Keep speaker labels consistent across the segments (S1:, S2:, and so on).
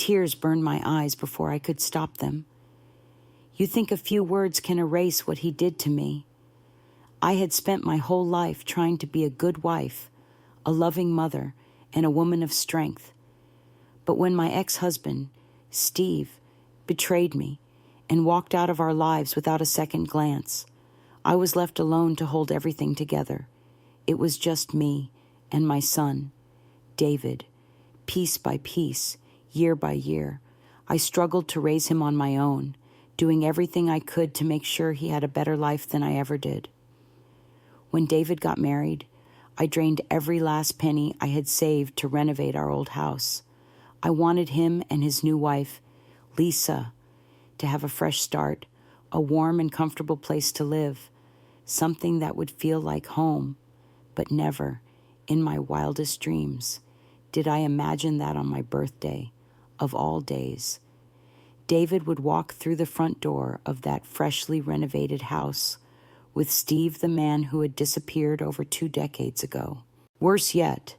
S1: Tears burned my eyes before I could stop them. You think a few words can erase what he did to me? I had spent my whole life trying to be a good wife, a loving mother, and a woman of strength. But when my ex-husband, Steve, betrayed me and walked out of our lives without a second glance, I was left alone to hold everything together. It was just me and my son, David. Piece by piece, year by year, I struggled to raise him on my own, doing everything I could to make sure he had a better life than I ever did. When David got married, I drained every last penny I had saved to renovate our old house. I wanted him and his new wife, Lisa, to have a fresh start, a warm and comfortable place to live, something that would feel like home. But never, in my wildest dreams, did I imagine that on my birthday, of all days, David would walk through the front door of that freshly renovated house with Steve, the man who had disappeared over 2 decades ago. Worse yet,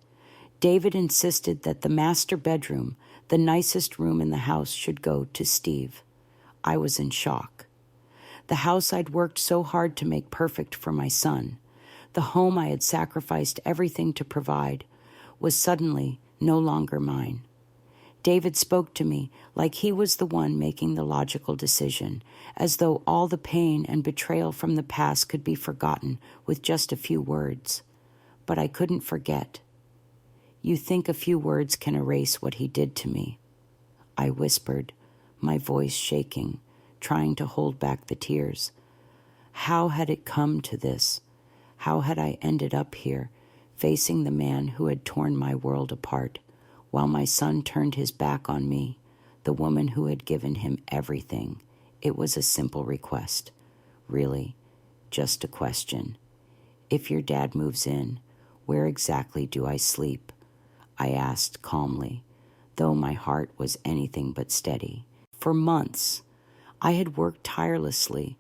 S1: David insisted that the master bedroom, the nicest room in the house, should go to Steve. I was in shock. The house I'd worked so hard to make perfect for my son, the home I had sacrificed everything to provide, was suddenly no longer mine. David spoke to me like he was the one making the logical decision, as though all the pain and betrayal from the past could be forgotten with just a few words. But I couldn't forget. You think a few words can erase what he did to me? I whispered, my voice shaking, trying to hold back the tears. How had it come to this? How had I ended up here, facing the man who had torn my world apart, while my son turned his back on me, the woman who had given him everything? It was a simple request. Really, just a question. If your dad moves in, where exactly do I sleep? I asked calmly, though my heart was anything but steady. For months, I had worked tirelessly,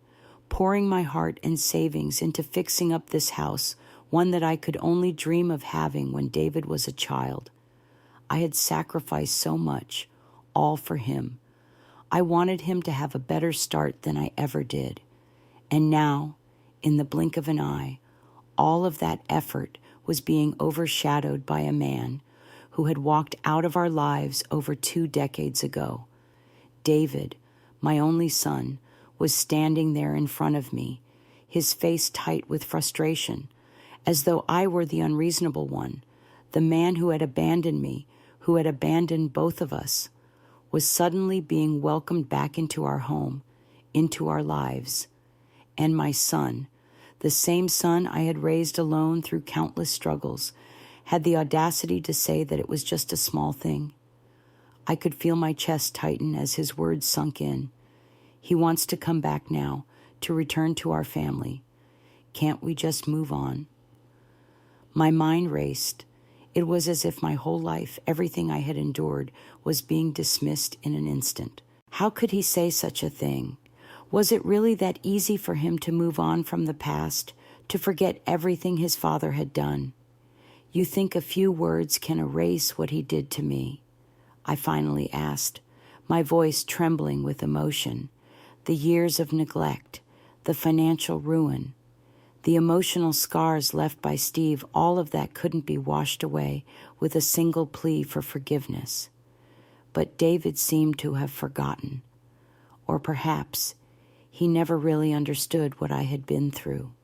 S1: pouring my heart and savings into fixing up this house, one that I could only dream of having when David was a child. I had sacrificed so much, all for him. I wanted him to have a better start than I ever did. And now, in the blink of an eye, all of that effort was being overshadowed by a man who had walked out of our lives over 2 decades ago. David, my only son, was standing there in front of me, his face tight with frustration, as though I were the unreasonable one. The man who had abandoned me, who had abandoned both of us, was suddenly being welcomed back into our home, into our lives. And my son, the same son I had raised alone through countless struggles, had the audacity to say that it was just a small thing. I could feel my chest tighten as his words sunk in. He wants to come back now, to return to our family. Can't we just move on? My mind raced. It was as if my whole life, everything I had endured, was being dismissed in an instant. How could he say such a thing? Was it really that easy for him to move on from the past, to forget everything his father had done? You think a few words can erase what he did to me? I finally asked, my voice trembling with emotion. The years of neglect, the financial ruin, the emotional scars left by Steve, all of that couldn't be washed away with a single plea for forgiveness. But David seemed to have forgotten. Or perhaps he never really understood what I had been through.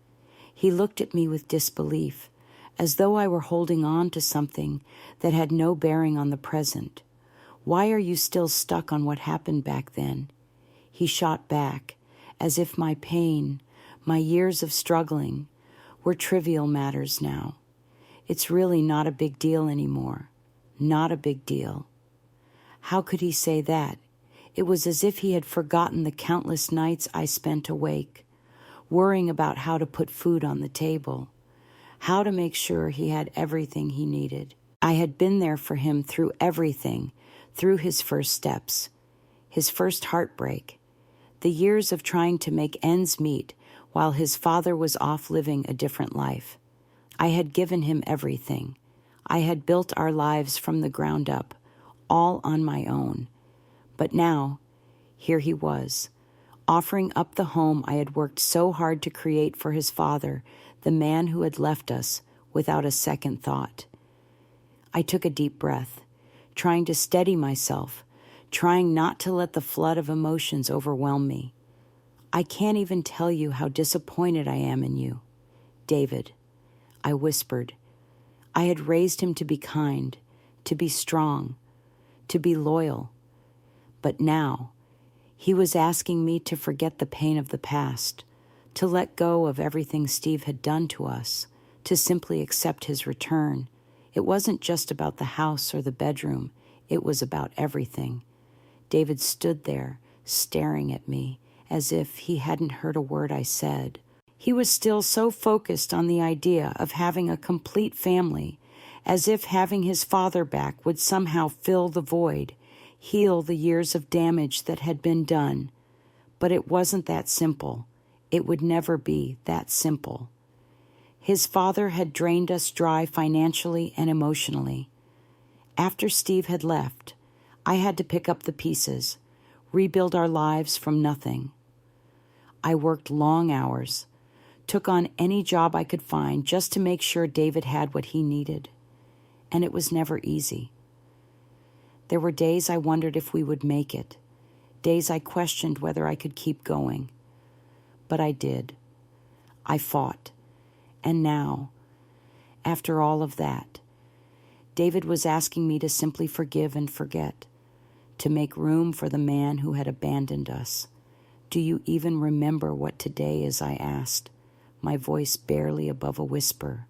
S1: He looked at me with disbelief, as though I were holding on to something that had no bearing on the present. Why are you still stuck on what happened back then? He shot back, as if my pain, my years of struggling, were trivial matters now. It's really not a big deal anymore. Not a big deal. How could he say that? It was as if he had forgotten the countless nights I spent awake, worrying about how to put food on the table, how to make sure he had everything he needed. I had been there for him through everything, through his first steps, his first heartbreak, the years of trying to make ends meet while his father was off living a different life. I had given him everything. I had built our lives from the ground up, all on my own. But now, here he was, offering up the home I had worked so hard to create for his father, the man who had left us without a second thought. I took a deep breath, trying to steady myself, trying not to let the flood of emotions overwhelm me. I can't even tell you how disappointed I am in you, David, I whispered. I had raised him to be kind, to be strong, to be loyal. But now, he was asking me to forget the pain of the past, to let go of everything Steve had done to us, to simply accept his return. It wasn't just about the house or the bedroom. It was about everything. David stood there, staring at me, as if he hadn't heard a word I said. He was still so focused on the idea of having a complete family, as if having his father back would somehow fill the void, heal the years of damage that had been done. But it wasn't that simple. It would never be that simple. His father had drained us dry financially and emotionally. After Steve had left, I had to pick up the pieces, rebuild our lives from nothing. I worked long hours, took on any job I could find just to make sure David had what he needed. And it was never easy. There were days I wondered if we would make it, days I questioned whether I could keep going. But I did. I fought. And now, after all of that, David was asking me to simply forgive and forget, to make room for the man who had abandoned us. Do you even remember what today is? I asked, my voice barely above a whisper.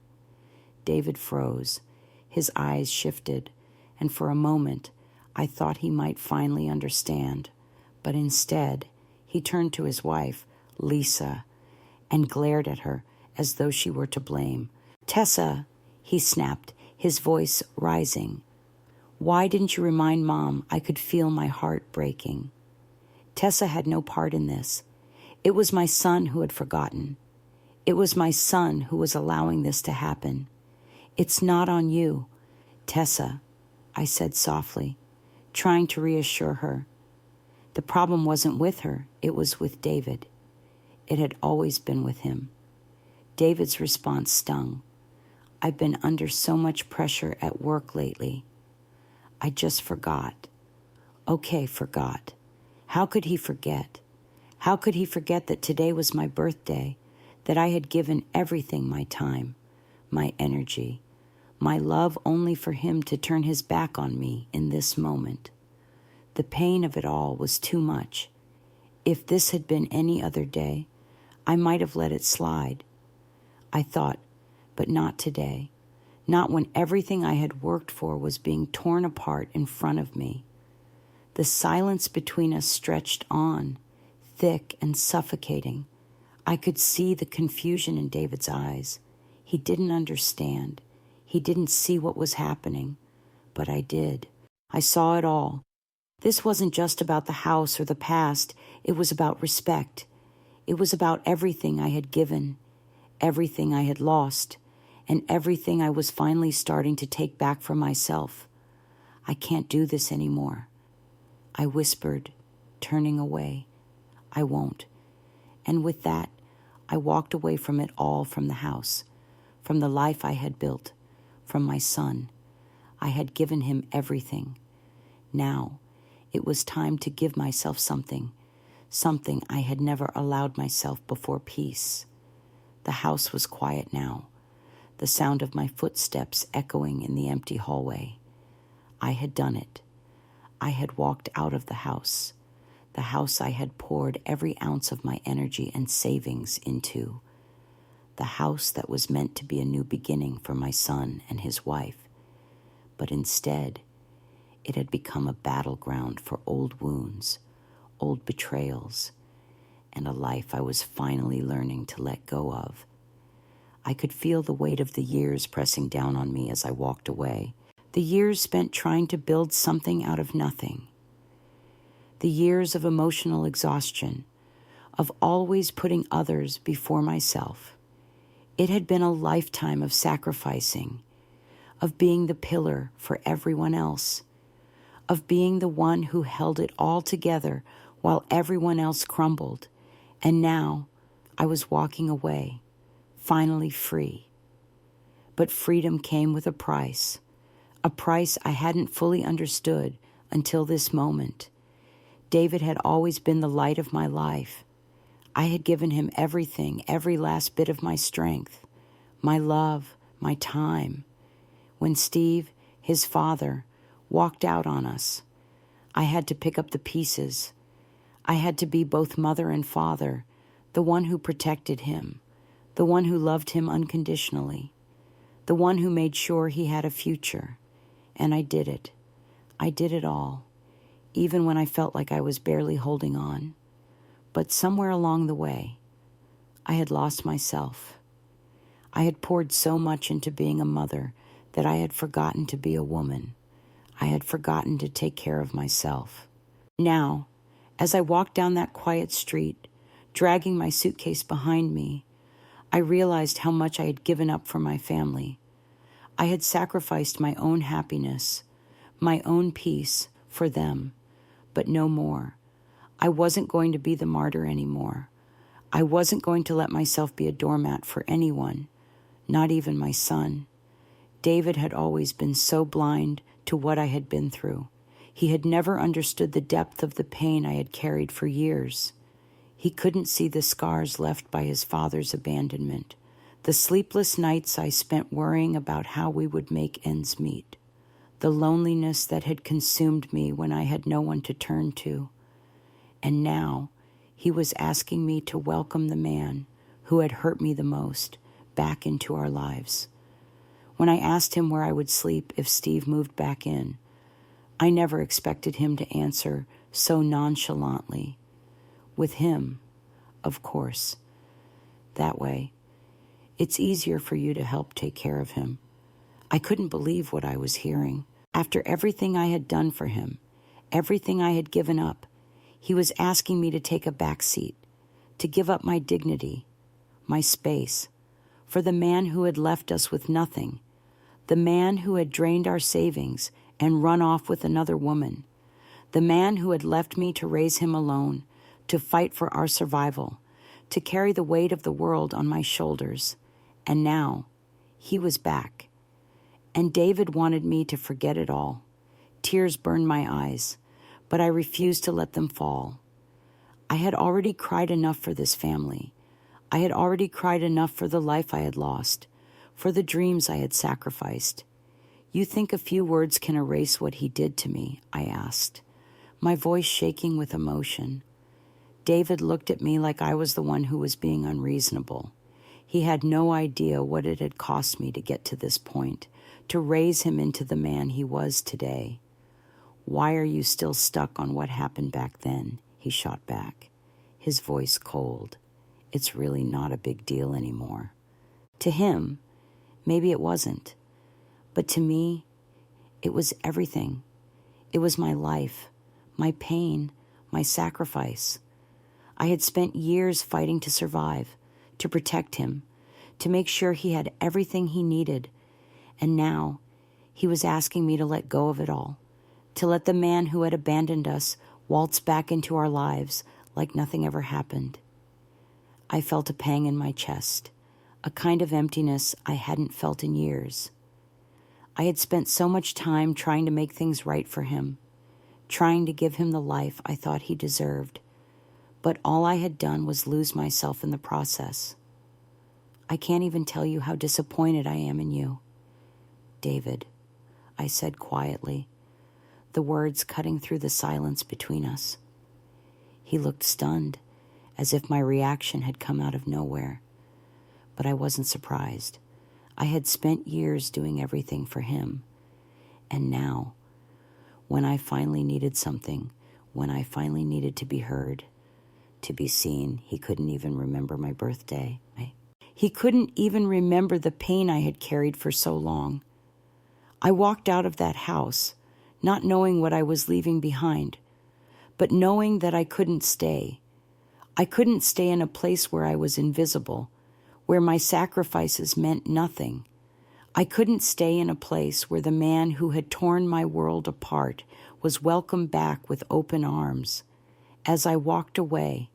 S1: David froze. His eyes shifted, and for a moment, I thought he might finally understand. But instead, he turned to his wife, Lisa, and glared at her as though she were to blame. Tessa, he snapped, his voice rising. Why didn't you remind Mom I could feel my heart breaking? Tessa had no part in this. It was my son who had forgotten. It was my son who was allowing this to happen. It's not on you, Tessa, I said softly, trying to reassure her. The problem wasn't with her, it was with David. It had always been with him. David's response stung. I've been under so much pressure at work lately. I just forgot. Okay, forgot. How could he forget? How could he forget that today was my birthday, that I had given everything, my time, my energy, my love, only for him to turn his back on me in this moment? The pain of it all was too much. If this had been any other day, I might have let it slide. I thought, but not today. Not when everything I had worked for was being torn apart in front of me. The silence between us stretched on, thick and suffocating. I could see the confusion in David's eyes. He didn't understand. He didn't see what was happening. But I did. I saw it all. This wasn't just about the house or the past. It was about respect. It was about everything I had given, everything I had lost, and everything I was finally starting to take back for myself. I can't do this anymore. I whispered, turning away. I won't. And with that, I walked away from it all, from the house, from the life I had built, from my son. I had given him everything. Now, it was time to give myself something I had never allowed myself before: peace. The house was quiet now, the sound of my footsteps echoing in the empty hallway. I had done it. I had walked out of the house I had poured every ounce of my energy and savings into, the house that was meant to be a new beginning for my son and his wife. But instead, it had become a battleground for old wounds, old betrayals, and a life I was finally learning to let go of. I could feel the weight of the years pressing down on me as I walked away. The years spent trying to build something out of nothing. The years of emotional exhaustion, of always putting others before myself. It had been a lifetime of sacrificing, of being the pillar for everyone else, of being the one who held it all together while everyone else crumbled. And now I was walking away, finally free. But freedom came with a price I hadn't fully understood until this moment. David had always been the light of my life. I had given him everything, every last bit of my strength, my love, my time. When Steve, his father, walked out on us, I had to pick up the pieces. I had to be both mother and father, the one who protected him, the one who loved him unconditionally, the one who made sure he had a future. And I did it. I did it all, even when I felt like I was barely holding on. But somewhere along the way, I had lost myself. I had poured so much into being a mother that I had forgotten to be a woman. I had forgotten to take care of myself. Now, as I walked down that quiet street, dragging my suitcase behind me, I realized how much I had given up for my family. I had sacrificed my own happiness, my own peace for them, but no more. I wasn't going to be the martyr anymore. I wasn't going to let myself be a doormat for anyone, not even my son. David had always been so blind to what I had been through. He had never understood the depth of the pain I had carried for years. He couldn't see the scars left by his father's abandonment, the sleepless nights I spent worrying about how we would make ends meet, the loneliness that had consumed me when I had no one to turn to. And now he was asking me to welcome the man who had hurt me the most back into our lives. When I asked him where I would sleep if Steve moved back in, I never expected him to answer so nonchalantly. With him, of course. That way, it's easier for you to help take care of him. I couldn't believe what I was hearing. After everything I had done for him, everything I had given up, he was asking me to take a back seat, to give up my dignity, my space, for the man who had left us with nothing, the man who had drained our savings and run off with another woman, the man who had left me to raise him alone, to fight for our survival, to carry the weight of the world on my shoulders. And now, he was back. And David wanted me to forget it all. Tears burned my eyes, but I refused to let them fall. I had already cried enough for this family. I had already cried enough for the life I had lost, for the dreams I had sacrificed. You think a few words can erase what he did to me? I asked, my voice shaking with emotion. David looked at me like I was the one who was being unreasonable. He had no idea what it had cost me to get to this point, to raise him into the man he was today. Why are you still stuck on what happened back then? He shot back, his voice cold. It's really not a big deal anymore. To him, maybe it wasn't. But to me, it was everything. It was my life, my pain, my sacrifice. I had spent years fighting to survive, to protect him, to make sure he had everything he needed. And now, he was asking me to let go of it all, to let the man who had abandoned us waltz back into our lives like nothing ever happened. I felt a pang in my chest, a kind of emptiness I hadn't felt in years. I had spent so much time trying to make things right for him, trying to give him the life I thought he deserved, but all I had done was lose myself in the process. I can't even tell you how disappointed I am in you. David, I said quietly, the words cutting through the silence between us. He looked stunned, as if my reaction had come out of nowhere. But I wasn't surprised. I had spent years doing everything for him. And now, when I finally needed something, when I finally needed to be heard, to be seen, he couldn't even remember my birthday. He couldn't even remember the pain I had carried for so long. I walked out of that house, not knowing what I was leaving behind, but knowing that I couldn't stay. I couldn't stay in a place where I was invisible, where my sacrifices meant nothing. I couldn't stay in a place where the man who had torn my world apart was welcomed back with open arms. As I walked away,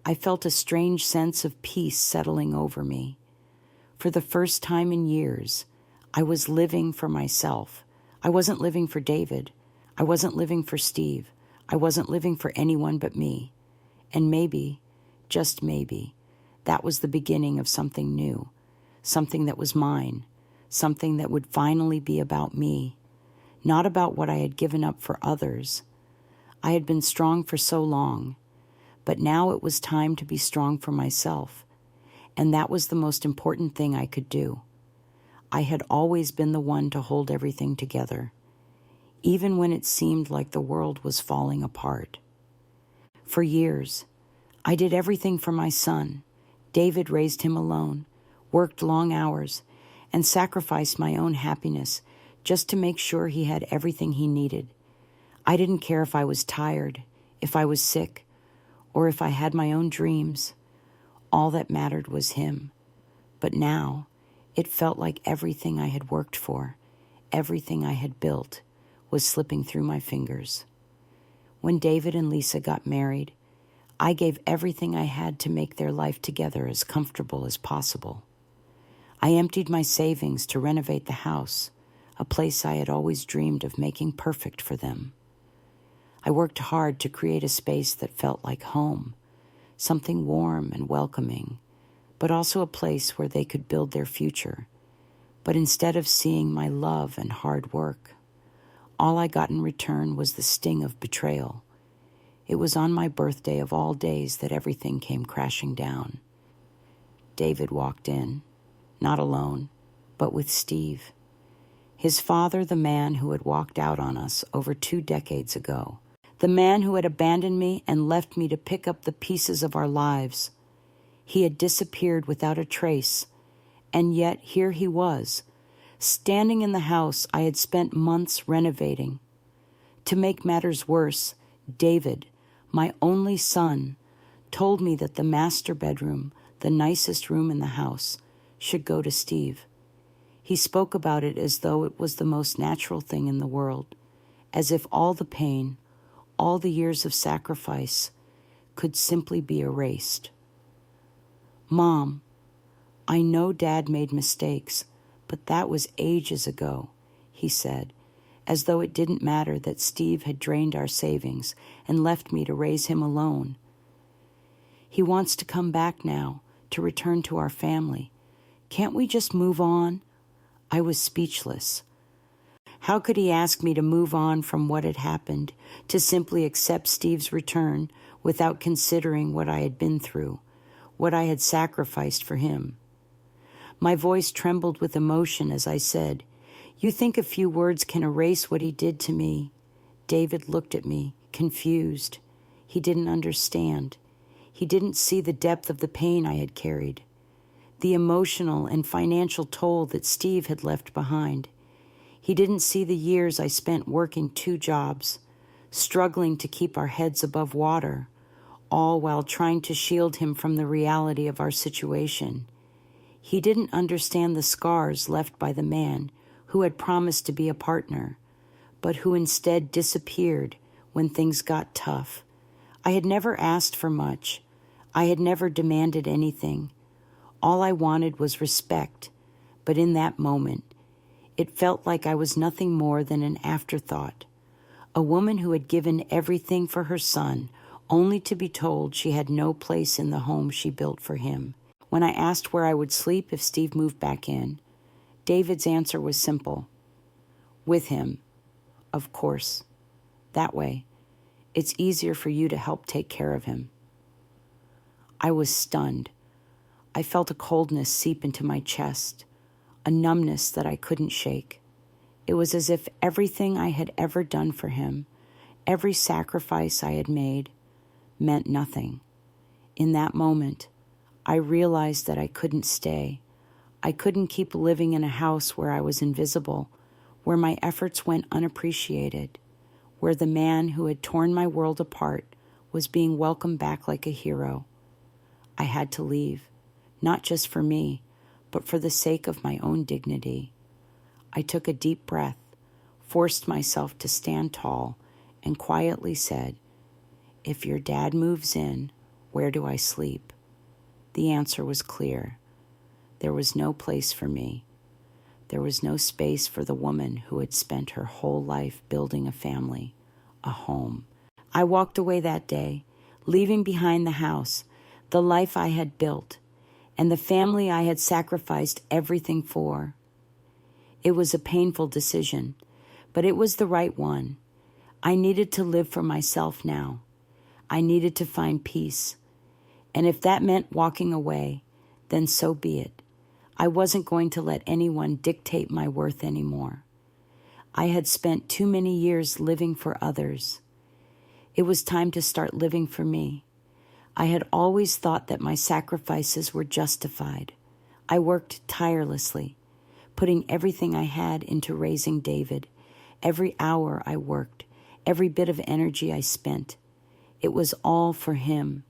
S1: I felt a strange sense of peace settling over me. For the first time in years, I was living for myself. I wasn't living for David. I wasn't living for Steve. I wasn't living for anyone but me. And maybe, just maybe, that was the beginning of something new, something that was mine, something that would finally be about me, not about what I had given up for others. I had been strong for so long, but now it was time to be strong for myself, and that was the most important thing I could do. I had always been the one to hold everything together, even when it seemed like the world was falling apart. For years, I did everything for my son. David raised him alone, worked long hours, and sacrificed my own happiness just to make sure he had everything he needed. I didn't care if I was tired, if I was sick, or if I had my own dreams. All that mattered was him. But now, it felt like everything I had worked for, everything I had built, was slipping through my fingers. When David and Lisa got married, I gave everything I had to make their life together as comfortable as possible. I emptied my savings to renovate the house, a place I had always dreamed of making perfect for them. I worked hard to create a space that felt like home, something warm and welcoming, but also a place where they could build their future. But instead of seeing my love and hard work, all I got in return was the sting of betrayal. It was on my birthday of all days that everything came crashing down. David walked in, not alone, but with Steve. His father, the man who had walked out on us over 2 decades ago. The man who had abandoned me and left me to pick up the pieces of our lives. He had disappeared without a trace, and yet here he was, standing in the house I had spent months renovating. To make matters worse, David, my only son, told me that the master bedroom, the nicest room in the house, should go to Steve. He spoke about it as though it was the most natural thing in the world, as if all the pain, all the years of sacrifice could simply be erased. Mom, I know Dad made mistakes, but that was ages ago, he said, as though it didn't matter that Steve had drained our savings and left me to raise him alone. He wants to come back now, to return to our family. Can't we just move on? I was speechless. How could he ask me to move on from what had happened, to simply accept Steve's return without considering what I had been through, what I had sacrificed for him? My voice trembled with emotion as I said, "You think a few words can erase what he did to me?" David looked at me, confused. He didn't understand. He didn't see the depth of the pain I had carried, the emotional and financial toll that Steve had left behind. He didn't see the years I spent working 2 jobs, struggling to keep our heads above water, all while trying to shield him from the reality of our situation. He didn't understand the scars left by the man who had promised to be a partner, but who instead disappeared when things got tough. I had never asked for much. I had never demanded anything. All I wanted was respect, but in that moment, it felt like I was nothing more than an afterthought, a woman who had given everything for her son, only to be told she had no place in the home she built for him. When I asked where I would sleep if Steve moved back in, David's answer was simple. With him, of course. That way, it's easier for you to help take care of him. I was stunned. I felt a coldness seep into my chest, a numbness that I couldn't shake. It was as if everything I had ever done for him, every sacrifice I had made, meant nothing. In that moment, I realized that I couldn't stay. I couldn't keep living in a house where I was invisible, where my efforts went unappreciated, where the man who had torn my world apart was being welcomed back like a hero. I had to leave, not just for me, but for the sake of my own dignity. I took a deep breath, forced myself to stand tall, and quietly said, "If your dad moves in, where do I sleep?" The answer was clear. There was no place for me. There was no space for the woman who had spent her whole life building a family, a home. I walked away that day, leaving behind the house, the life I had built, and the family I had sacrificed everything for. It was a painful decision, but it was the right one. I needed to live for myself now. I needed to find peace. And if that meant walking away, then so be it. I wasn't going to let anyone dictate my worth anymore. I had spent too many years living for others. It was time to start living for me. I had always thought that my sacrifices were justified. I worked tirelessly, putting everything I had into raising David. Every hour I worked, every bit of energy I spent. It was all for him.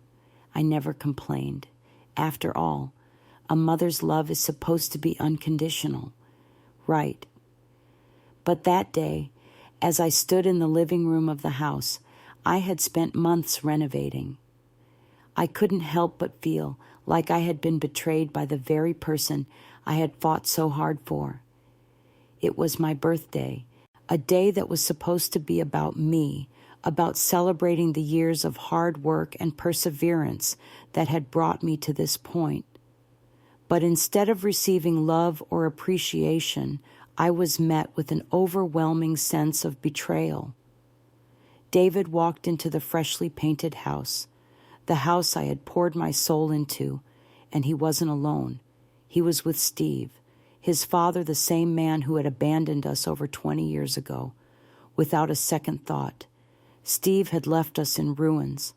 S1: I never complained. After all, a mother's love is supposed to be unconditional. Right. But that day, as I stood in the living room of the house, I had spent months renovating. I couldn't help but feel like I had been betrayed by the very person I had fought so hard for. It was my birthday, a day that was supposed to be about me, about celebrating the years of hard work and perseverance that had brought me to this point. But instead of receiving love or appreciation, I was met with an overwhelming sense of betrayal. David walked into the freshly painted house, the house I had poured my soul into, and he wasn't alone. He was with Steve, his father, the same man who had abandoned us over 20 years ago. Without a second thought, Steve had left us in ruins.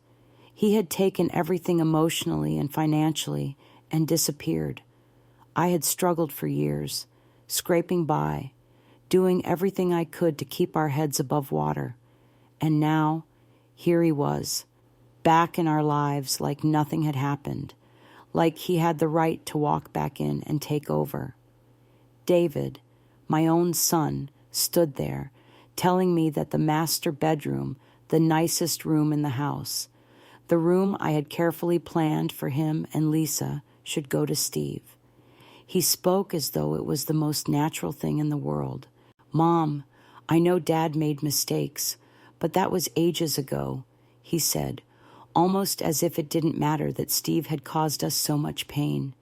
S1: He had taken everything emotionally and financially and disappeared. I had struggled for years, scraping by, doing everything I could to keep our heads above water. And now, here he was, back in our lives like nothing had happened, like he had the right to walk back in and take over. David, my own son, stood there, telling me that the master bedroom, the nicest room in the house, the room I had carefully planned for him and Lisa, should go to Steve. He spoke as though it was the most natural thing in the world. "Mom, I know Dad made mistakes, but that was ages ago," he said, almost as if it didn't matter that Steve had caused us so much pain.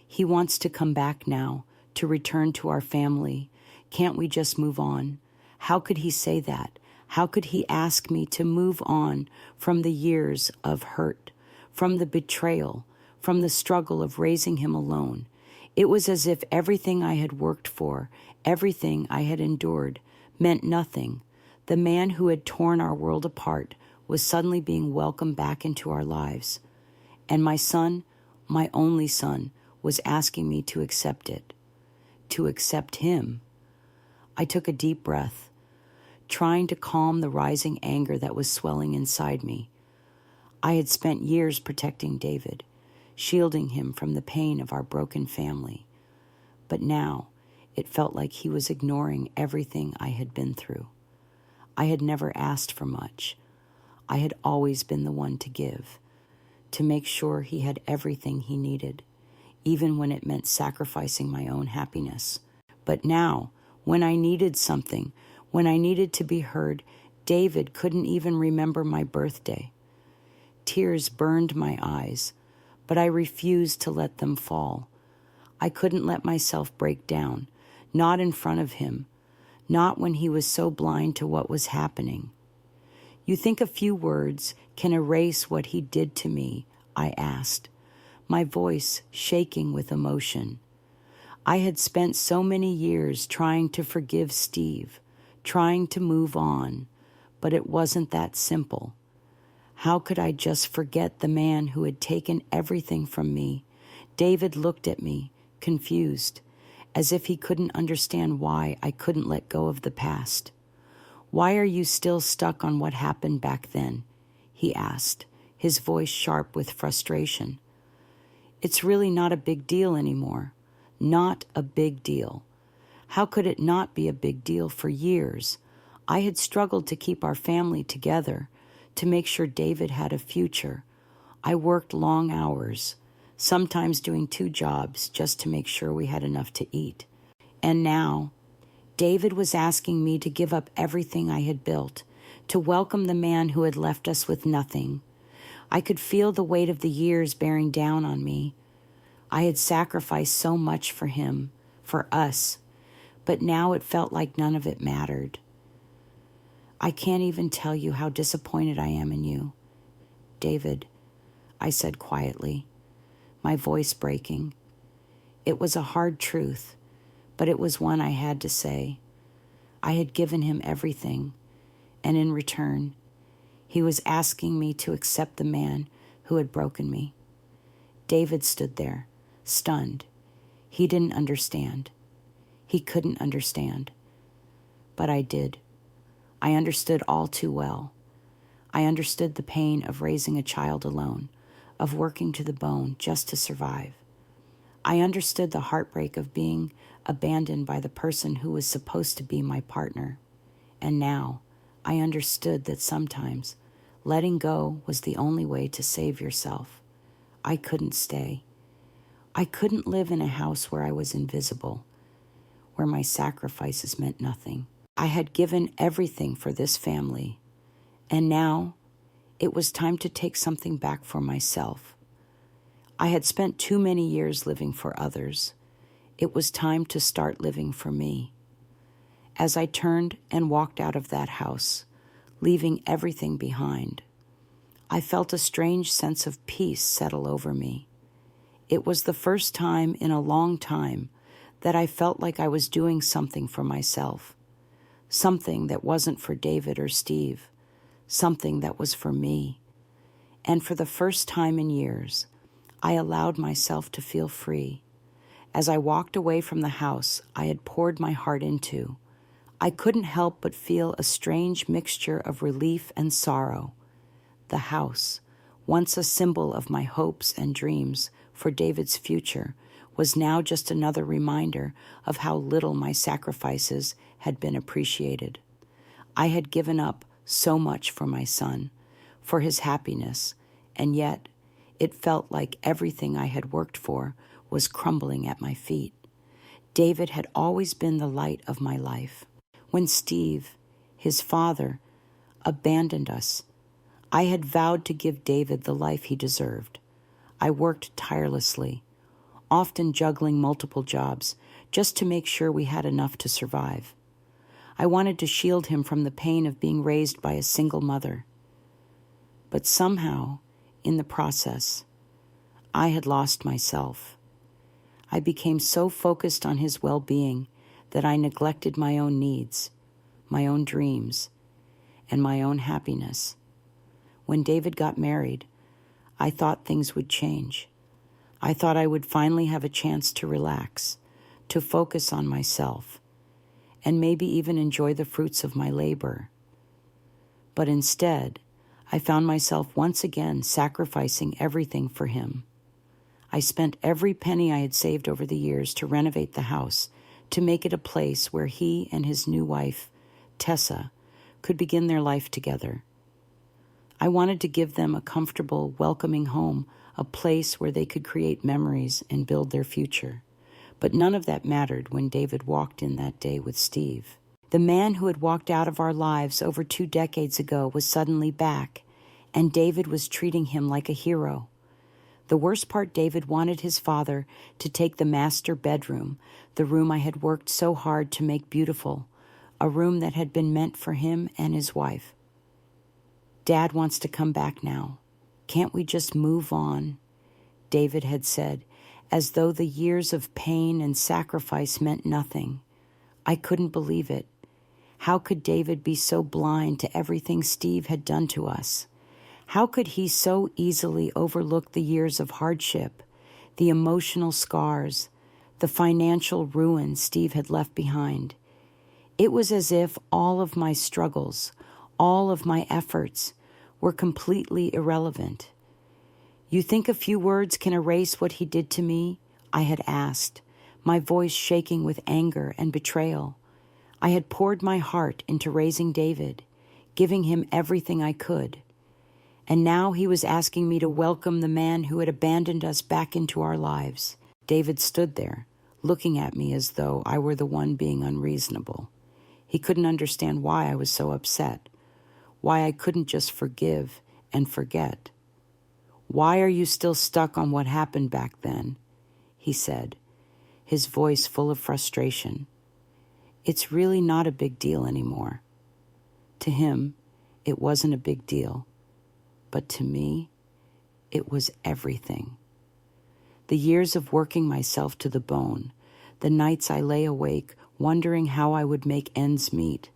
S1: "He wants to come back now, to return to our family. Can't we just move on?" How could he say that? How could he ask me to move on from the years of hurt, from the betrayal, from the struggle of raising him alone? It was as if everything I had worked for, everything I had endured, meant nothing. The man who had torn our world apart was suddenly being welcomed back into our lives. And my son, my only son, was asking me to accept it. To accept him. I took a deep breath, trying to calm the rising anger that was swelling inside me. I had spent years protecting David, shielding him from the pain of our broken family. But now, it felt like he was ignoring everything I had been through. I had never asked for much. I had always been the one to give, to make sure he had everything he needed, even when it meant sacrificing my own happiness. But now, when I needed something, when I needed to be heard, David couldn't even remember my birthday. Tears burned my eyes, but I refused to let them fall. I couldn't let myself break down, not in front of him, not when he was so blind to what was happening. "You think a few words can erase what he did to me?" I asked, my voice shaking with emotion. I had spent so many years trying to forgive Steve, trying to move on, but it wasn't that simple. How could I just forget the man who had taken everything from me? David looked at me, confused, as if he couldn't understand why I couldn't let go of the past. "Why are you still stuck on what happened back then?" he asked, his voice sharp with frustration. "It's really not a big deal anymore. Not a big deal. How could it not be a big deal for years? I had struggled to keep our family together, to make sure David had a future. I worked long hours, sometimes doing 2 jobs just to make sure we had enough to eat. And now, David was asking me to give up everything I had built, to welcome the man who had left us with nothing. I could feel the weight of the years bearing down on me. I had sacrificed so much for him, for us, but now it felt like none of it mattered. I can't even tell you how disappointed I am in you, David, I said quietly, my voice breaking. It was a hard truth, but it was one I had to say. I had given him everything, and in return, he was asking me to accept the man who had broken me. David stood there, stunned. He didn't understand. He couldn't understand. But I did. I understood all too well. I understood the pain of raising a child alone, of working to the bone just to survive. I understood the heartbreak of being abandoned by the person who was supposed to be my partner. And now, I understood that sometimes letting go was the only way to save yourself. I couldn't stay. I couldn't live in a house where I was invisible, where my sacrifices meant nothing. I had given everything for this family, and now it was time to take something back for myself. I had spent too many years living for others. It was time to start living for me. As I turned and walked out of that house, leaving everything behind, I felt a strange sense of peace settle over me. It was the first time in a long time that I felt like I was doing something for myself, something that wasn't for David or Steve, something that was for me. And for the first time in years, I allowed myself to feel free. As I walked away from the house I had poured my heart into, I couldn't help but feel a strange mixture of relief and sorrow. The house, once a symbol of my hopes and dreams for David's future, was now just another reminder of how little my sacrifices had been appreciated. I had given up so much for my son, for his happiness, and yet it felt like everything I had worked for was crumbling at my feet. David had always been the light of my life. When Steve, his father, abandoned us, I had vowed to give David the life he deserved. I worked tirelessly, often juggling multiple jobs, just to make sure we had enough to survive. I wanted to shield him from the pain of being raised by a single mother. But somehow, in the process, I had lost myself. I became so focused on his well-being that I neglected my own needs, my own dreams, and my own happiness. When David got married, I thought things would change. I thought I would finally have a chance to relax, to focus on myself, and maybe even enjoy the fruits of my labor. But instead, I found myself once again sacrificing everything for him. I spent every penny I had saved over the years to renovate the house, to make it a place where he and his new wife, Tessa, could begin their life together. I wanted to give them a comfortable, welcoming home, a place where they could create memories and build their future. But none of that mattered when David walked in that day with Steve. The man who had walked out of our lives over 2 decades ago was suddenly back, and David was treating him like a hero. The worst part, David wanted his father to take the master bedroom, the room I had worked so hard to make beautiful, a room that had been meant for him and his wife. Dad wants to come back now. Can't we just move on? David had said, as though the years of pain and sacrifice meant nothing. I couldn't believe it. How could David be so blind to everything Steve had done to us? How could he so easily overlook the years of hardship, the emotional scars, the financial ruin Steve had left behind? It was as if all of my struggles, all of my efforts, were completely irrelevant. You think a few words can erase what he did to me? I had asked, my voice shaking with anger and betrayal. I had poured my heart into raising David, giving him everything I could. And now he was asking me to welcome the man who had abandoned us back into our lives. David stood there, looking at me as though I were the one being unreasonable. He couldn't understand why I was so upset, why I couldn't just forgive and forget. "Why are you still stuck on what happened back then?" he said, his voice full of frustration. "It's really not a big deal anymore." To him, it wasn't a big deal. But to me, it was everything. The years of working myself to the bone, the nights I lay awake wondering how I would make ends meet,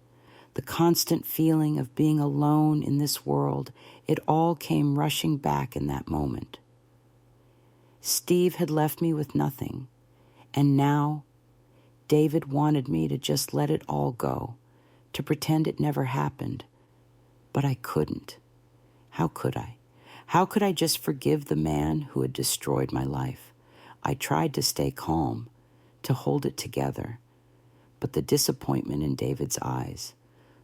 S1: the constant feeling of being alone in this world, it all came rushing back in that moment. Steve had left me with nothing, and now David wanted me to just let it all go, to pretend it never happened. But I couldn't. How could I? How could I just forgive the man who had destroyed my life? I tried to stay calm, to hold it together. But the disappointment in David's eyes,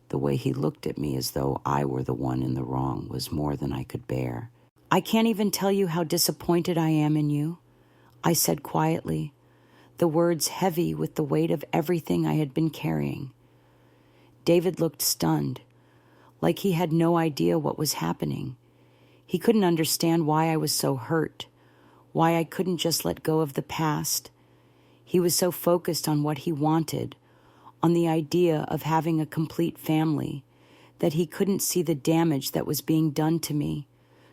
S1: the way he looked at me as though I were the one in the wrong, was more than I could bear. "I can't even tell you how disappointed I am in you," I said quietly, the words heavy with the weight of everything I had been carrying. David looked stunned, like he had no idea what was happening. He couldn't understand why I was so hurt, why I couldn't just let go of the past. He was so focused on what he wanted, on the idea of having a complete family, that he couldn't see the damage that was being done to me,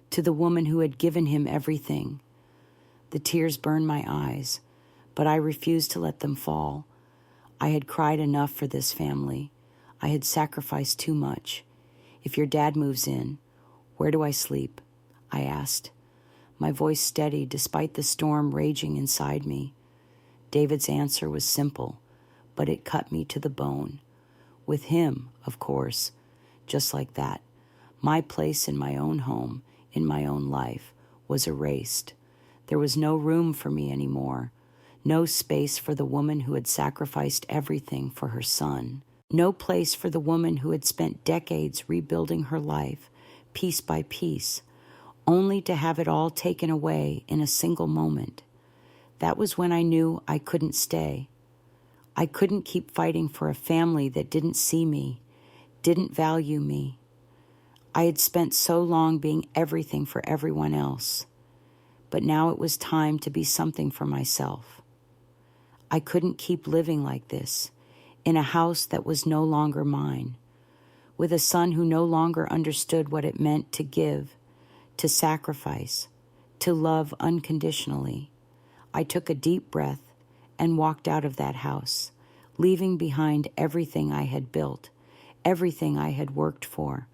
S1: to the woman who had given him everything. The tears burned my eyes, but I refused to let them fall. I had cried enough for this family. I had sacrificed too much. "If your dad moves in, where do I sleep?" I asked, my voice steady despite the storm raging inside me. David's answer was simple, but it cut me to the bone. With him, of course, just like that, my place in my own home, in my own life, was erased. There was no room for me anymore, no space for the woman who had sacrificed everything for her son, no place for the woman who had spent decades rebuilding her life, piece by piece, only to have it all taken away in a single moment. That was when I knew I couldn't stay. I couldn't keep fighting for a family that didn't see me, didn't value me. I had spent so long being everything for everyone else, but now it was time to be something for myself. I couldn't keep living like this, in a house that was no longer mine, with a son who no longer understood what it meant to give, to sacrifice, to love unconditionally. I took a deep breath and walked out of that house, leaving behind everything I had built, everything I had worked for.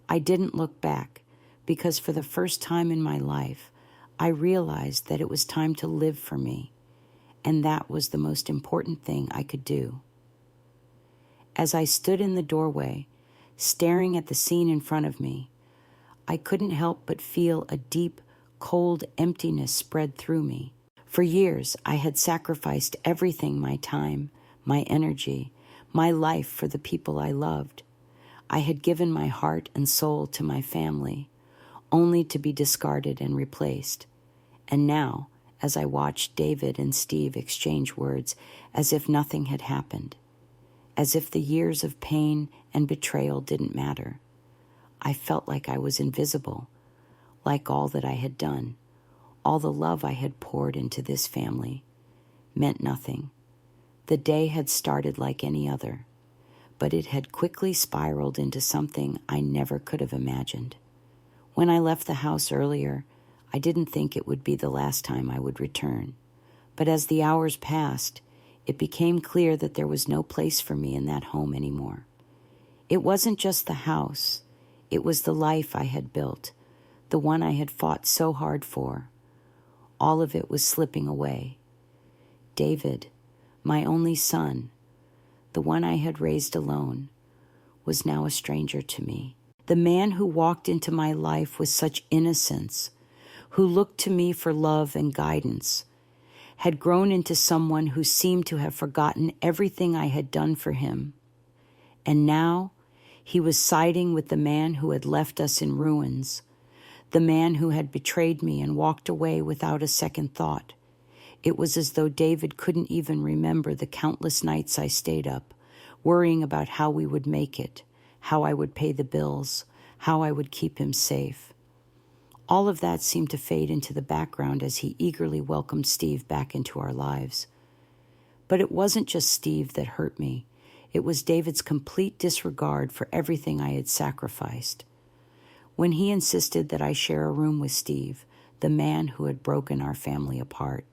S1: I didn't look back, because for the first time in my life, I realized that it was time to live for me, and that was the most important thing I could do. As I stood in the doorway, staring at the scene in front of me, I couldn't help but feel a deep, cold emptiness spread through me. For years, I had sacrificed everything, my time, my energy, my life for the people I loved. I had given my heart and soul to my family, only to be discarded and replaced. And now, as I watched David and Steve exchange words as if nothing had happened, as if the years of pain and betrayal didn't matter, I felt like I was invisible, like all that I had done, all the love I had poured into this family, meant nothing. The day had started like any other, but it had quickly spiraled into something I never could have imagined. When I left the house earlier, I didn't think it would be the last time I would return. But as the hours passed, it became clear that there was no place for me in that home anymore. It wasn't just the house. It was the life I had built, the one I had fought so hard for. All of it was slipping away. David, my only son, the one I had raised alone, was now a stranger to me. The man who walked into my life with such innocence, who looked to me for love and guidance, had grown into someone who seemed to have forgotten everything I had done for him. And now he was siding with the man who had left us in ruins, the man who had betrayed me and walked away without a second thought. It was as though David couldn't even remember the countless nights I stayed up, worrying about how we would make it, how I would pay the bills, how I would keep him safe. All of that seemed to fade into the background as he eagerly welcomed Steve back into our lives. But it wasn't just Steve that hurt me. It was David's complete disregard for everything I had sacrificed. When he insisted that I share a room with Steve, the man who had broken our family apart,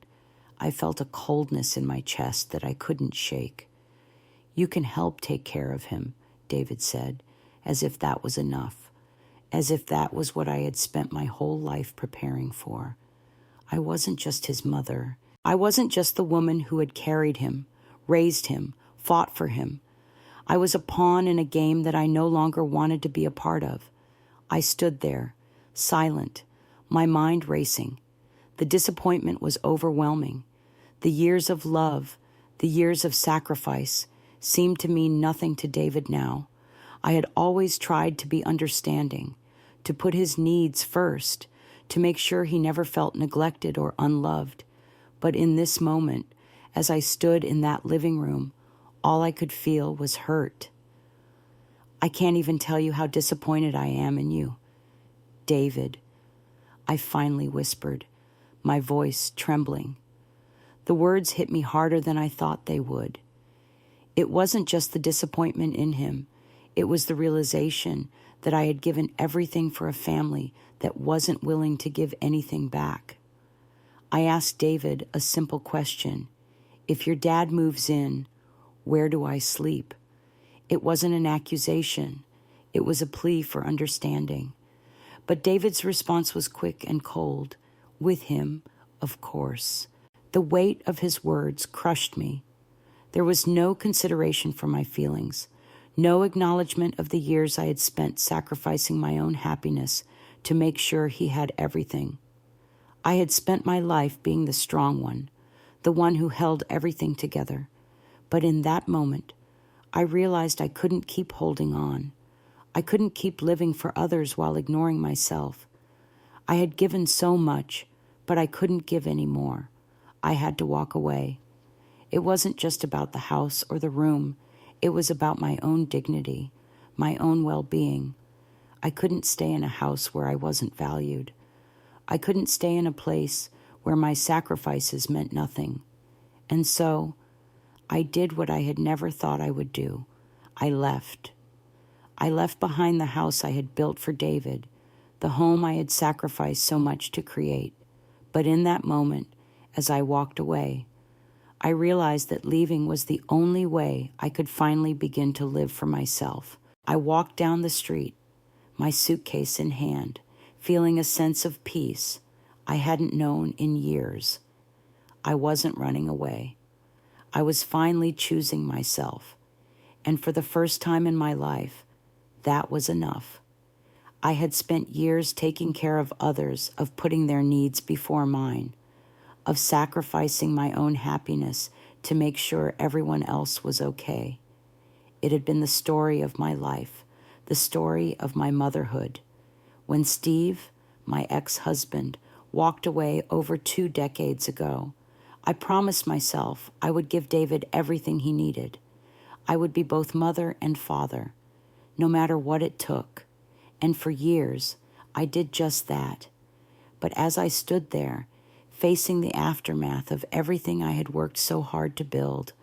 S1: I felt a coldness in my chest that I couldn't shake. "You can help take care of him," David said, as if that was enough, as if that was what I had spent my whole life preparing for. I wasn't just his mother. I wasn't just the woman who had carried him, raised him, fought for him. I was a pawn in a game that I no longer wanted to be a part of. I stood there, silent, my mind racing. The disappointment was overwhelming. The years of love, the years of sacrifice, seemed to mean nothing to David now. I had always tried to be understanding, to put his needs first, to make sure he never felt neglected or unloved. But in this moment, as I stood in that living room, all I could feel was hurt. "I can't even tell you how disappointed I am in you, David," I finally whispered, my voice trembling. The words hit me harder than I thought they would. It wasn't just the disappointment in him. It was the realization that I had given everything for a family that wasn't willing to give anything back. I asked David a simple question. "If your dad moves in, where do I sleep?" It wasn't an accusation. It was a plea for understanding. But David's response was quick and cold. "With him, of course." The weight of his words crushed me. There was no consideration for my feelings, no acknowledgement of the years I had spent sacrificing my own happiness to make sure he had everything. I had spent my life being the strong one, the one who held everything together. But in that moment, I realized I couldn't keep holding on. I couldn't keep living for others while ignoring myself. I had given so much, but I couldn't give any more. I had to walk away. It wasn't just about the house or the room. It was about my own dignity, my own well-being. I couldn't stay in a house where I wasn't valued. I couldn't stay in a place where my sacrifices meant nothing. And so, I did what I had never thought I would do. I left. I left behind the house I had built for David, the home I had sacrificed so much to create. But in that moment, as I walked away, I realized that leaving was the only way I could finally begin to live for myself. I walked down the street, my suitcase in hand, feeling a sense of peace I hadn't known in years. I wasn't running away. I was finally choosing myself. And for the first time in my life, that was enough. I had spent years taking care of others, of putting their needs before mine, of sacrificing my own happiness to make sure everyone else was okay. It had been the story of my life, the story of my motherhood. When Steve, my ex-husband, walked away over 2 decades ago, I promised myself I would give David everything he needed. I would be both mother and father, no matter what it took. And for years, I did just that. But as I stood there, facing the aftermath of everything I had worked so hard to build,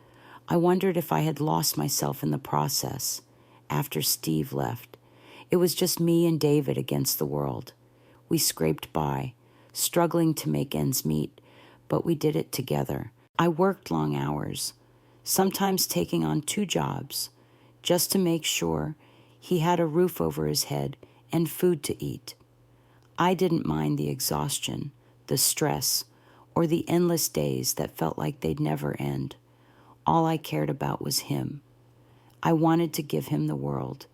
S1: I wondered if I had lost myself in the process. After Steve left, it was just me and David against the world. We scraped by, struggling to make ends meet, but we did it together. I worked long hours, sometimes taking on 2 jobs, just to make sure he had a roof over his head and food to eat. I didn't mind the exhaustion, the stress, or the endless days that felt like they'd never end. All I cared about was him. I wanted to give him the world,